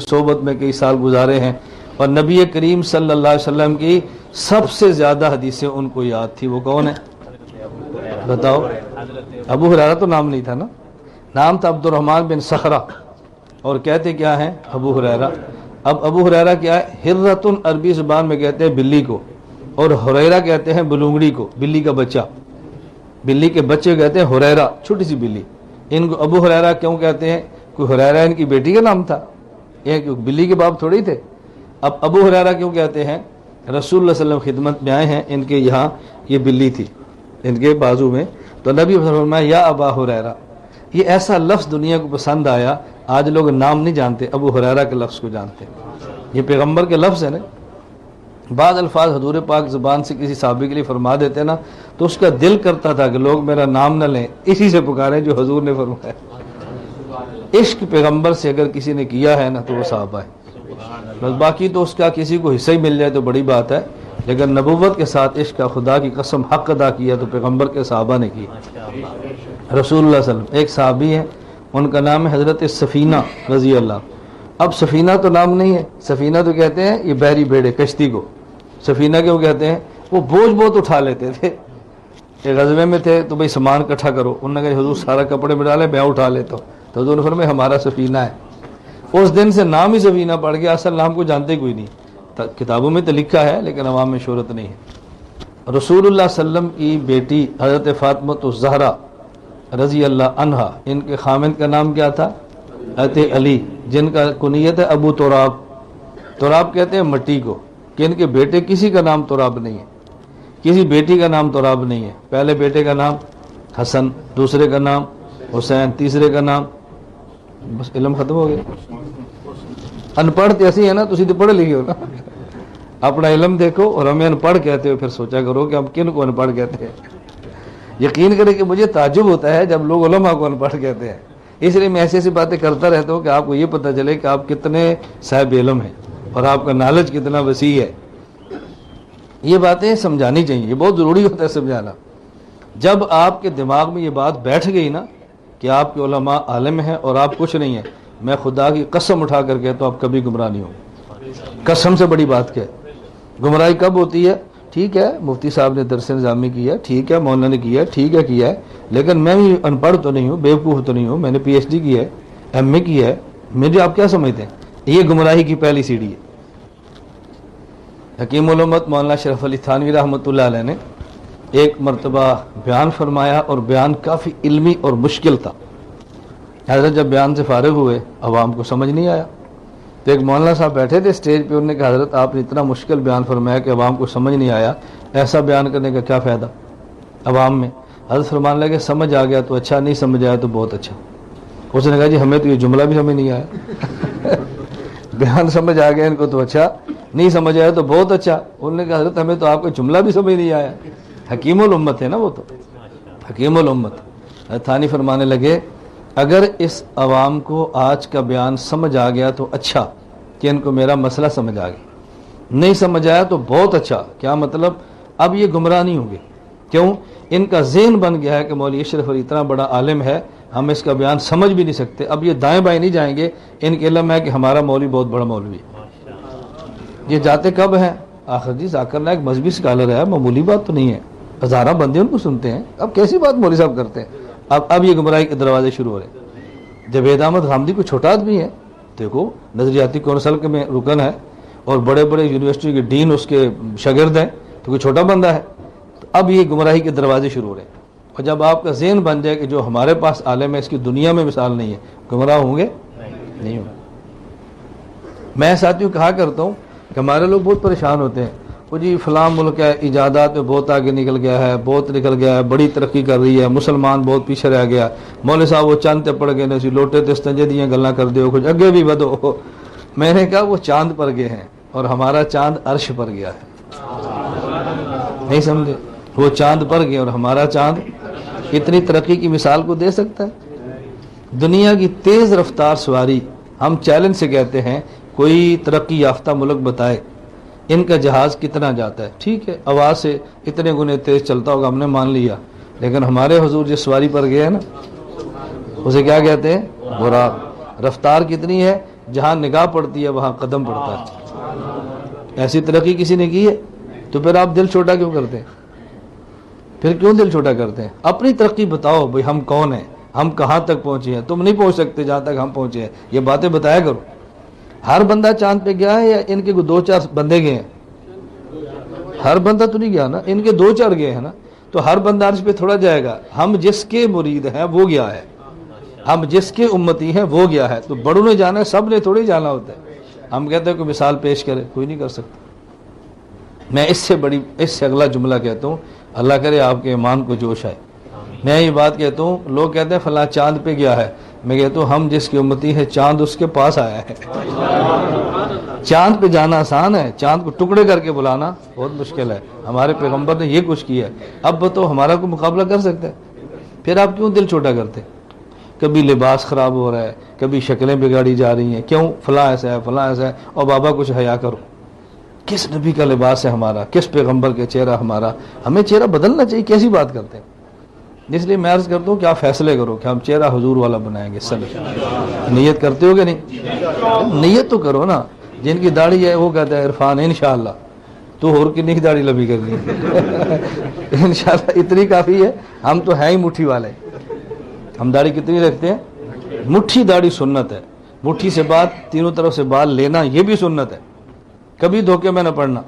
صحبت میں کئی سال گزارے ہیں اور نبی کریم صلی اللہ علیہ وسلم کی سب سے زیادہ حدیثیں ان کو یاد تھی. وہ کون ہے بتاؤ؟ ابو ہریرہ تو نام نہیں تھا نا، نام تھا عبد الرحمن بن صخرہ، اور کہتے کیا ہیں ابو ہریرہ. اب ابو ہریرہ کیا ہے؟ ہرۃن عربی زبان میں کہتے ہیں بلی کو، اور ہریرہ کہتے ہیں بلونگڑی کو، بلی کا بچہ، بلی کے بچے کہتے ہیں ہریرہ، چھوٹی سی بلی. ان کو ابو ہریرہ کیوں کہتے ہیں؟ کوئی ہریرہ ان کی بیٹی کا نام تھا، یہ بلی کے باپ تھوڑی تھے. اب ابو ہریرہ کیوں کہتے ہیں؟ رسول اللہ صلی اللہ علیہ وسلم خدمت میں آئے ہیں، ان کے یہاں یہ بلی تھی ان کے بازو میں، تو نبی نے فرمایا یا ابا ہریرہ. یہ ایسا لفظ دنیا کو پسند آیا. آج لوگ نام نہیں جانتے، ابو ہریرہ کے لفظ کو جانتے. یہ پیغمبر کے لفظ ہے نا. بعض الفاظ حضور پاک زبان سے کسی صحابی کے لیے فرما دیتے نا تو اس کا دل کرتا تھا کہ لوگ میرا نام نہ لیں، اسی سے پکاریں جو حضور نے فرمایا. عشق پیغمبر سے اگر کسی نے کیا ہے نا تو وہ صحابہ ہے. بس باقی تو اس کا کسی کو حصہ ہی مل جائے تو بڑی بات ہے، لیکن نبوت کے ساتھ عشق کا خدا کی قسم حق ادا کیا تو پیغمبر کے صحابہ نے کی. رسول اللہ صلی اللہ علیہ وسلم ایک صحابی ہیں، ان کا نام ہے حضرت سفینہ رضی اللہ. اب سفینہ تو نام نہیں ہے، سفینہ تو کہتے ہیں یہ بحری بیڑے کشتی کو. سفینہ کیوں کہتے ہیں؟ وہ بوجھ بہت اٹھا لیتے تھے. ایک غزوے میں تھے تو بھئی سامان اکٹھا کرو، انہوں نے کہا حضور سارا کپڑے میں ڈالے میں اٹھا لیتا ہوں، تو حضور نے فرمایا ہمارا سفینہ ہے. اس دن سے نام ہی سفینہ پڑ گیا، اصل نام کو جانتے کوئی نہیں. کتابوں میں تو لکھا ہے لیکن عوام میں شہرت نہیں ہے. رسول اللہ صلی اللہ علیہ وسلم کی بیٹی حضرت فاطمہ الزہرا رضی اللہ عنہا، ان کے خامند کا نام کیا تھا؟ حضرت علی، جن کا کنیت ہے ابو تراب. تراب کہتے ہیں مٹی کو، کہ ان کے بیٹے کسی کا نام تراب نہیں ہے، کسی بیٹی کا نام تراب نہیں ہے. پہلے بیٹے کا نام حسن، دوسرے کا نام حسین، تیسرے کا نام، بس علم ختم ہو گیا. ان پڑھ ایسی ہے نا، تو سیدھے پڑھے لکھے ہو نا. اپنا علم دیکھو اور ہمیں ان پڑھ کہتے ہو، پھر سوچا کرو کہ ہم کن کو ان پڑھ کہتے ہیں. یقین کریں کہ مجھے تعجب ہوتا ہے جب لوگ علماء کو ان پڑھ کہتے ہیں. اس لیے میں ایسی ایسی باتیں کرتا رہتا ہوں کہ آپ کو یہ پتہ چلے کہ آپ کتنے صاحب علم ہیں اور آپ کا نالج کتنا وسیع ہے. یہ باتیں سمجھانی چاہیے، یہ بہت ضروری ہوتا ہے سمجھانا. جب آپ کے دماغ میں یہ بات بیٹھ گئی نا کہ آپ کے علماء عالم ہیں اور آپ کچھ نہیں ہیں، میں خدا کی قسم اٹھا کر کہتا ہوں آپ کبھی گمراہ نہیں ہوں. قسم سے بڑی بات کیا ہے. گمراہی کب ہوتی ہے؟ ٹھیک ہے مفتی صاحب نے درس نظامی کیا، ٹھیک ہے مولانا نے کیا، ٹھیک ہے کیا ہے، لیکن میں بھی ان پڑھ تو نہیں ہوں، بیوقوف تو نہیں ہوں، میں نے پی ایچ ڈی کی ہے، ایم اے کی ہے. مجھے آپ کیا سمجھتے ہیں؟ یہ گمراہی کی پہلی سیڑھی ہے. حکیم الامت مولانا شرف علی تھانوی رحمۃ اللہ علیہ نے ایک مرتبہ بیان فرمایا اور بیان کافی علمی اور مشکل تھا. حضرت جب بیان سے فارغ ہوئے عوام کو سمجھ نہیں آیا تو ایک مولانا صاحب بیٹھے تھے اسٹیج پہ، انہوں نے کہا حضرت آپ نے اتنا مشکل بیان فرمایا کہ عوام کو سمجھ نہیں آیا، ایسا بیان کرنے کا کیا فائدہ عوام میں؟ حضرت فرمان لگے سمجھ آ گیا تو اچھا، نہیں سمجھ آیا تو بہت اچھا. اس نے کہا جی ہمیں تو یہ جملہ بھی سمجھ نہیں آیا. بیان سمجھ آ گیا ان کو تو اچھا، نہیں سمجھ آیا تو بہت اچھا. انہوں نے کہا حضرت ہمیں تو آپ کا جملہ بھی سمجھ نہیں آیا. حکیم الامت ہے نا وہ تو، حکیم الامت. حضرت تھانی فرمانے لگے اگر اس عوام کو آج کا بیان سمجھ آ گیا تو اچھا کہ ان کو میرا مسئلہ سمجھ آ گیا، نہیں سمجھ آیا تو بہت اچھا. کیا مطلب؟ اب یہ گمراہ نہیں ہوں گے. کیوں؟ ان کا ذہن بن گیا ہے کہ مولوی اشرف علی اتنا بڑا عالم ہے، ہم اس کا بیان سمجھ بھی نہیں سکتے. اب یہ دائیں بائیں نہیں جائیں گے، ان کے علم ہے کہ ہمارا مولوی بہت بڑا مولوی ہے. یہ جاتے کب ہیں؟ آخر جی ذاکر نائک مذہبی اسکالر ہے، معمولی بات تو نہیں ہے، ہزارہ بندے ان کو سنتے ہیں. اب کیسی بات مولوی صاحب کرتے ہیں؟ اب یہ گمراہی کے دروازے شروع ہو رہے ہیں. جوید احمد حامدی کوئی چھوٹا آدمی ہے، دیکھو نظریاتی کونسل کے میں رکن ہے اور بڑے بڑے یونیورسٹی کے ڈین اس کے شاگرد ہیں، تو کوئی چھوٹا بندہ ہے. تو اب یہ گمراہی کے دروازے شروع ہو رہے ہیں. اور جب آپ کا ذہن بن جائے کہ جو ہمارے پاس عالم ہے اس کی دنیا میں مثال نہیں ہے، گمراہ ہوں گے؟ نہیں ہوں. میں ساتھیوں کہا کرتا ہوں کہ ہمارے لوگ بہت پریشان ہوتے ہیں، وہ جی فلاں ملک ہے ایجادات میں بہت آگے نکل گیا ہے، بہت نکل گیا ہے، بڑی ترقی کر رہی ہے، مسلمان بہت پیچھے رہ گیا. مولوی صاحب وہ چاند تے پڑ گئے نے، لوٹے تے استنجے دیاں گلاں کر دیو، کچھ اگے بھی ودو. میں نے کہا وہ چاند پر گئے ہیں اور ہمارا چاند عرش پر گیا ہے. نہیں سمجھے؟ وہ چاند پر گئے اور ہمارا چاند اتنی ترقی کی مثال کو دے سکتا ہے. دنیا کی تیز رفتار سواری ہم چیلنج سے کہتے ہیں کوئی ترقی یافتہ ملک بتائے ان کا جہاز کتنا جاتا ہے. ٹھیک ہے آواز سے اتنے گنے تیز چلتا ہوگا، ہم نے مان لیا، لیکن ہمارے حضور جس سواری پر گئے نا اسے کیا کہتے ہیں؟ براق. رفتار کتنی ہے؟ جہاں نگاہ پڑتی ہے وہاں قدم پڑتا ہے. ایسی ترقی کسی نے کی ہے؟ تو پھر آپ دل چھوٹا کیوں کرتے ہیں؟ پھر کیوں دل چھوٹا کرتے ہیں؟ اپنی ترقی بتاؤ بھئی ہم کون ہیں، ہم کہاں تک پہنچے ہیں. تم نہیں پہنچ سکتے جہاں تک ہم پہنچے ہیں، یہ باتیں بتایا کرو. ہر بندہ چاند پہ گیا ہے یا ان کے 2-4 بندے گئے ہیں؟ ہر بندہ تو نہیں گیا نا، ان کے 2-4 گئے ہیں نا. تو ہر بندہ عرش پہ تھوڑا جائے گا. ہم جس کے مرید ہیں وہ گیا ہے، ہم جس کے امتی ہیں وہ گیا ہے. تو بڑوں نے جانا ہے، سب نے تھوڑی جانا ہوتا ہے. ہم کہتے ہیں کوئی مثال پیش کرے، کوئی نہیں کر سکتا. میں اس سے اگلا جملہ کہتا ہوں، اللہ کرے آپ کے ایمان کو جوش آئے. میں یہ بات کہتا ہوں، لوگ کہتے ہیں فلاں چاند پہ گیا ہے، میں کہتا ہوں ہم جس کی امتی ہے چاند اس کے پاس آیا ہے. چاند پہ جانا آسان ہے، چاند کو ٹکڑے کر کے بلانا بہت مشکل ہے. ہمارے پیغمبر نے یہ کچھ کیا ہے، اب تو ہمارا کوئی مقابلہ کر سکتا ہے؟ پھر آپ کیوں دل چھوٹا کرتے؟ کبھی لباس خراب ہو رہا ہے، کبھی شکلیں بگاڑی جا رہی ہیں، کیوں؟ فلاں ایسا ہے، فلاں ایسا ہے. اور بابا کچھ حیا کرو، کس نبی کا لباس ہے ہمارا، کس پیغمبر کے چہرہ ہمارا، ہمیں چہرہ بدلنا چاہیے. کیسی بات کرتے ہیں؟ اس لیے میں عرض کرتا ہوں کہ آپ فیصلے کرو کہ ہم چہرہ حضور والا بنائیں گے. نیت کرتے ہو کہ نہیں؟ نیت تو کرو نا. جن کی داڑھی ہے وہ کہتا ہے عرفان انشاءاللہ، تو اور کنی کی داڑھی لمبی کرنی ہے. انشاءاللہ اتنی کافی ہے. ہم تو ہیں ہی مٹھی والے. ہم داڑھی کتنی رکھتے ہیں؟ مٹھی داڑھی سنت ہے. مٹھی سے بات، تینوں طرف سے بال لینا یہ بھی سنت ہے. کبھی دھوکے میں نہ پڑنا.